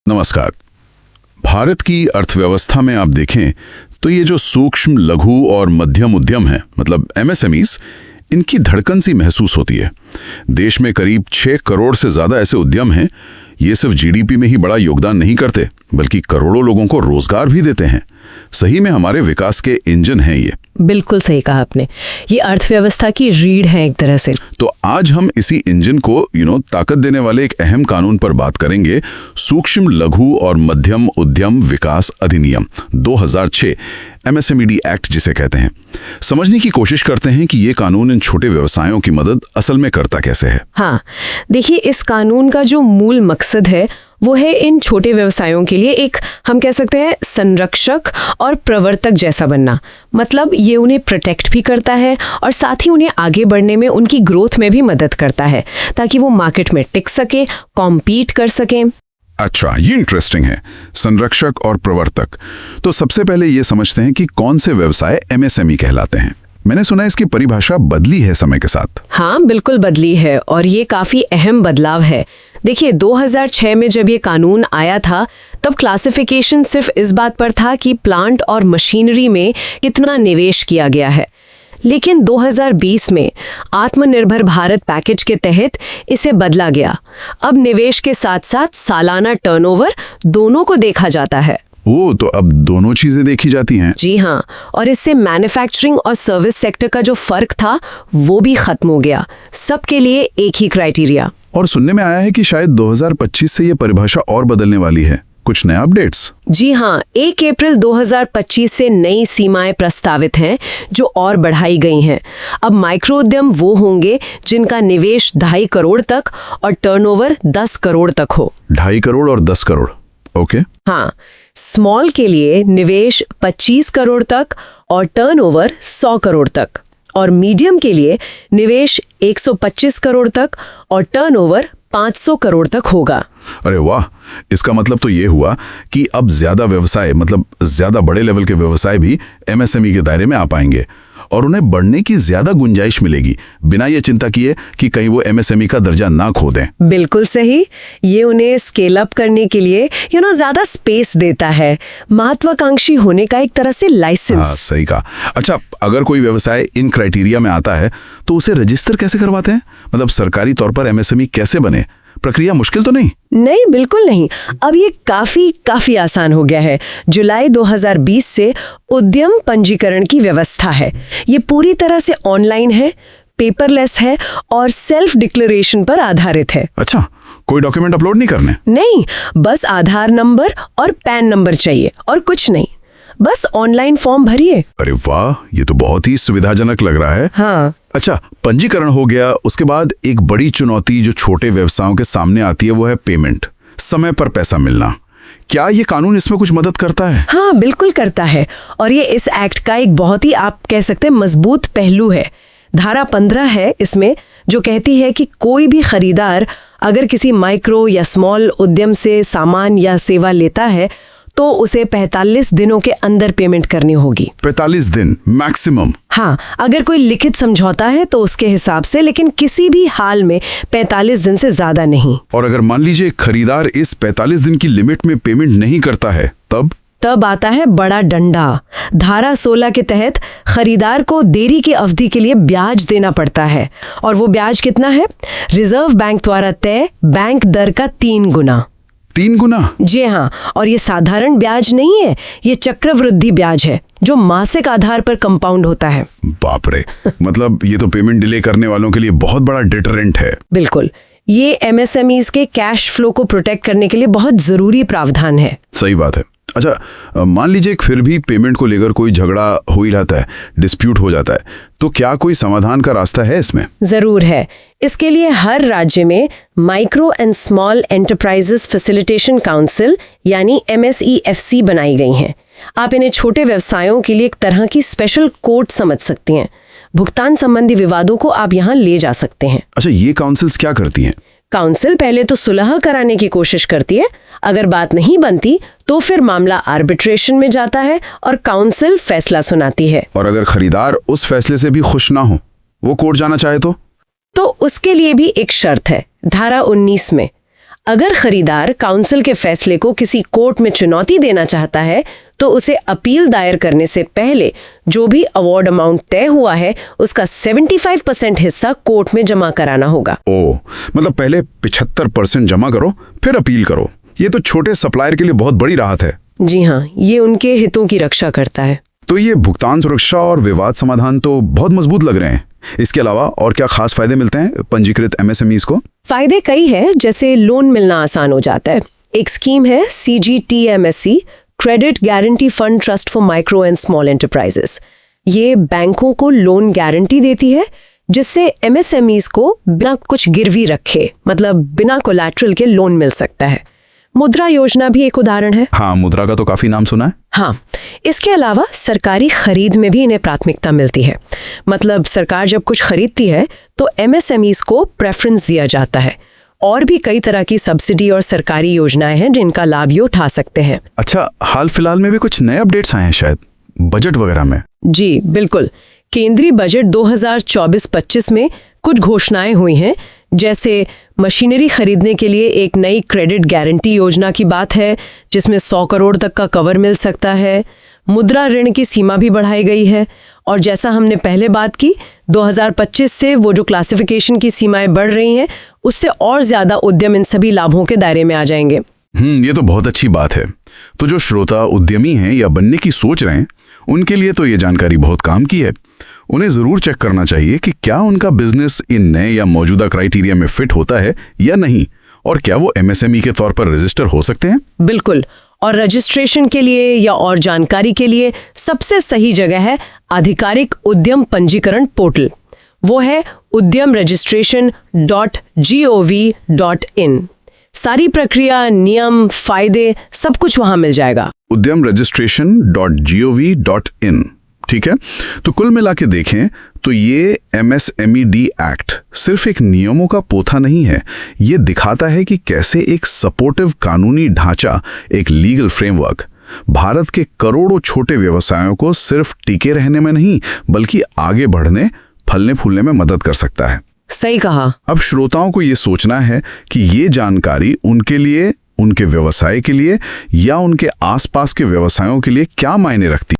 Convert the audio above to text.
नमस्कार। भारत की अर्थव्यवस्था में आप देखें तो ये जो सूक्ष्म, लघु और मध्यम उद्यम हैं, मतलब एमएसएमईज, इनकी धड़कन सी महसूस होती है। देश में करीब 6 करोड़ से ज़्यादा ऐसे उद्यम हैं। ये सिर्फ जीडीपी में ही बड़ा योगदान नहीं करते, बल्कि करोड़ों लोगों को रोजगार भी देते हैं। सही में हमारे विकास के इंजन हैं ये। बिल्कुल सही कहा आपने। ये अर्थव्यवस्था की रीढ़ है एक तरह से। तो आज हम इसी इंजन को ताकत देने वाले एक अहम कानून पर बात करेंगे, सूक्ष्म, लघु और मध्यम उद्यम विकास अधिनियम 2006, एमएसएमई एक्ट जिसे कहते हैं। समझने की कोशिश करते हैं कि ये कानून इन छोटे व्यवसायों की मदद असल में करता कैसे है। हाँ, देखिए, इस कानून का जो मूल मकसद है वो है इन छोटे व्यवसायों के लिए एक, हम कह सकते हैं, संरक्षक और प्रवर्तक जैसा बनना। मतलब ये उन्हें प्रोटेक्ट भी करता है और साथ ही उन्हें आगे बढ़ने में, उनकी ग्रोथ में भी मदद करता है, ताकि वो मार्केट में टिक सके, कॉम्पीट कर सके। अच्छा, ये इंटरेस्टिंग है, संरक्षक और प्रवर्तक। तो सबसे पहले ये समझते हैं कि कौन से व्यवसाय एमएसएमई कहलाते हैं। मैंने सुना है इसकी परिभाषा बदली है समय के साथ। हाँ, बिल्कुल बदली है और ये काफी अहम बदलाव है। देखिए, 2006 में जब ये कानून आया था, तब क्लासिफिकेशन सिर्फ इस बात पर था कि प्लांट और मशीनरी में कितना निवेश किया गया है। लेकिन 2020 में आत्मनिर्भर भारत पैकेज के तहत इसे बदला गया। अब निवेश के साथ साथ सालाना टर्नओवर दोनों को देखा जाता है। तो अब दोनों चीजें देखी जाती हैं। जी हाँ, और इससे मैन्युफैक्चरिंग और सर्विस सेक्टर का जो फर्क था वो भी खत्म हो गया। सबके लिए एक ही क्राइटेरिया। और सुनने में आया है कि शायद 2025 से ये परिभाषा और बदलने वाली है। कुछ नए अपडेट्स? जी हाँ, 1 अप्रैल 2025 से नई सीमाएं प्रस्तावित हैं जो और बढ़ाई गई हैं। अब माइक्रो उद्यम वो होंगे जिनका निवेश 2.5 करोड़ तक और टर्नओवर 10 करोड़ तक हो। 2.5 करोड़ और 10 करोड़, ओके। हाँ, स्मॉल के लिए निवेश 25 करोड़ तक और टर्नओवर 100 करोड़ तक, और मीडियम के लिए निवेश 125 करोड़ तक और टर्नओवर 500 करोड़ तक होगा। अरे वाह, इसका मतलब तो ये हुआ कि अब ज्यादा व्यवसाय, मतलब ज्यादा बड़े लेवल के व्यवसाय भी एमएसएमई के दायरे में आ पाएंगे और उन्हें बढ़ने की ज्यादा गुंजाइश मिलेगी, बिना ये चिंता किए कि कहीं वो एमएसएमई का दर्जा ना खो दें। बिल्कुल सही। ये उन्हें स्केल अप करने के लिए ज्यादा स्पेस देता है, महत्वाकांक्षी होने का एक तरह से लाइसेंस। हाँ, सही कहा। अच्छा, अगर कोई व्यवसाय इन क्राइटेरिया में आता है तो उसे रजिस्टर कैसे करवाते हैं? मतलब सरकारी तौर पर एमएसएमई कैसे बने? प्रक्रिया मुश्किल तो नहीं? नहीं, बिल्कुल नहीं। अब ये काफी आसान हो गया है। जुलाई 2020 से उद्यम पंजीकरण की व्यवस्था है। ये पूरी तरह से ऑनलाइन है, पेपरलेस है और सेल्फ डिक्लेरेशन पर आधारित है। अच्छा, कोई डॉक्यूमेंट अपलोड नहीं करने? नहीं, बस आधार नंबर और पैन नंबर चाहिए और कुछ नहीं। बस ऑनलाइन फॉर्म भरिए। अरे वाह, ये तो बहुत ही सुविधाजनक लग रहा है। हाँ। अच्छा, पंजीकरण हो गया, उसके बाद एक बड़ी चुनौती जो छोटे व्यवसायों के सामने आती है वो है पेमेंट, समय पर पैसा मिलना। क्या ये कानून इसमें कुछ मदद करता है? हाँ, बिल्कुल करता है। और ये इस एक्ट का एक बहुत ही, आप कह सकते हैं, मजबूत पहलू है। धारा 15 है इसमें, जो कहती है कि कोई भी खरीदार अगर किसी माइक्रो या स्मॉल उद्यम से सामान या सेवा लेता है तो उसे 45 दिनों के अंदर पेमेंट करनी होगी। 45 दिन मैक्सिमम? हाँ, अगर कोई लिखित समझौता है तो उसके हिसाब से, लेकिन किसी भी हाल में 45 दिन से ज्यादा नहीं। और अगर मान लीजिए खरीदार इस 45 दिन की लिमिट में पेमेंट नहीं करता है, तब आता है बड़ा डंडा। धारा 16 के तहत खरीदार को देरी की अवधि के लिए ब्याज देना पड़ता है। और वो ब्याज कितना है? रिजर्व बैंक द्वारा तय बैंक दर का 3 गुना। 3 गुना? जी हाँ, और ये साधारण ब्याज नहीं है, ये चक्रवृद्धि ब्याज है जो मासिक आधार पर कंपाउंड होता है। बाप रे, मतलब ये तो पेमेंट डिले करने वालों के लिए बहुत बड़ा डिटरेंट है। बिल्कुल, ये एमएसएमईज के कैश फ्लो को प्रोटेक्ट करने के लिए बहुत जरूरी प्रावधान है। सही बात है। अच्छा, मान लीजिए फिर भी पेमेंट को लेकर कोई झगड़ा हो ही रहता है, डिस्प्यूट हो जाता है, तो क्या कोई समाधान का रास्ता है इसमें? जरूर है। इसके लिए हर राज्य में micro and small enterprises facilitation council यानी MSEFC बनाई गई हैं। आप इन्हें छोटे व्यवसायों के लिए एक तरह की स्पेशल कोर्ट समझ सकती हैं। भुगतान संबंधी विवादों को आप यहाँ ले जा सकते हैं। अच्छा, ये काउंसिल्स क्या करती हैं? काउंसिल पहले तो सुलह कराने की कोशिश करती है। अगर बात नहीं बनती तो फिर मामला आर्बिट्रेशन में जाता है और काउंसिल फैसला सुनाती है। और अगर खरीदार उस फैसले से भी खुश ना हो, वो कोर्ट जाना चाहे तो उसके लिए भी एक शर्त है, धारा 19 में। अगर खरीदार काउंसिल के फैसले को किसी कोर्ट में चुनौती देना चाहता है तो उसे अपील दायर करने से पहले जो भी अवार्ड अमाउंट तय हुआ है उसका 75% हिस्सा कोर्ट में जमा कराना होगा। ओ, मतलब पहले 75% जमा करो फिर अपील करो। ये तो छोटे सप्लायर के लिए बहुत बड़ी राहत है। जी हाँ, ये उनके हितों की रक्षा करता है। तो ये भुगतान सुरक्षा और विवाद समाधान तो बहुत मजबूत लग रहे हैं। इसके अलावा और क्या खास फायदे मिलते हैं पंजीकृत एमएसएमईज को? फायदे कई हैं, जैसे लोन मिलना आसान हो जाता है। एक स्कीम है CGTMSE, credit guarantee fund trust for micro and small enterprises. ये बैंकों को लोन गारंटी देती है जिससे एमएसएमईज को बिना कुछ गिरवी रखे, मतलब बिना कोलैटरल के लोन मिल सकता है। मुद्रा योजना भी एक उदाहरण है। हाँ, मुद्रा का तो काफी नाम सुना है। हाँ, इसके अलावा सरकारी खरीद में भी इन्हें प्राथमिकता मिलती है। मतलब सरकार जब कुछ खरीदती है तो एमएसएमईज को प्रेफरेंस दिया जाता है। और भी कई तरह की सब्सिडी और सरकारी योजनाएं हैं जिनका लाभ ये उठा सकते हैं। अच्छा, हाल फिलहाल में भी कुछ नए अपडेट्स आए हैं शायद बजट वगैरह में? जी बिल्कुल, केंद्रीय बजट 2024-25 में कुछ घोषणाएं हुई हैं, जैसे मशीनरी खरीदने के लिए एक नई क्रेडिट गारंटी योजना की बात है जिसमें 100 करोड़ तक का कवर मिल सकता है। मुद्रा ऋण की सीमा भी बढ़ाई गई है और जैसा हमने पहले बात की 2025 से वो जो क्लासिफिकेशन की सीमाएं बढ़ रही हैं उससे और ज्यादा उद्यम इन सभी लाभों के दायरे में आ जाएंगे। ये तो बहुत अच्छी बात है। तो जो श्रोता उद्यमी हैं या बनने की सोच रहे हैं उनके लिए तो ये जानकारी बहुत काम की है। उन्हें जरूर चेक करना चाहिए कि क्या उनका बिजनेस इन नए या मौजूदा क्राइटेरिया में फिट होता है या नहीं, और क्या वो एमएसएमई के तौर पर रजिस्टर हो सकते हैं। बिल्कुल, और रजिस्ट्रेशन के लिए या और जानकारी के लिए सबसे सही जगह है आधिकारिक उद्यम पंजीकरण पोर्टल। वो है udyamregistration.gov.in। सारी प्रक्रिया, नियम, फायदे सब कुछ वहां मिल जाएगा। udyamregistration.gov.in, ठीक है। तो कुल मिला के देखें तो ये MSMED एक्ट सिर्फ एक नियमों का पोथा नहीं है। ये दिखाता है कि कैसे एक सपोर्टिव कानूनी ढांचा, एक लीगल फ्रेमवर्क भारत के करोड़ों छोटे व्यवसायों को सिर्फ टिके रहने में नहीं बल्कि आगे बढ़ने, फलने फूलने में मदद कर सकता है। सही कहा। अब श्रोताओं को ये सोचना है कि ये जानकारी उनके लिए, उनके व्यवसाय के लिए या उनके आसपास के व्यवसायों के लिए क्या मायने रखती है।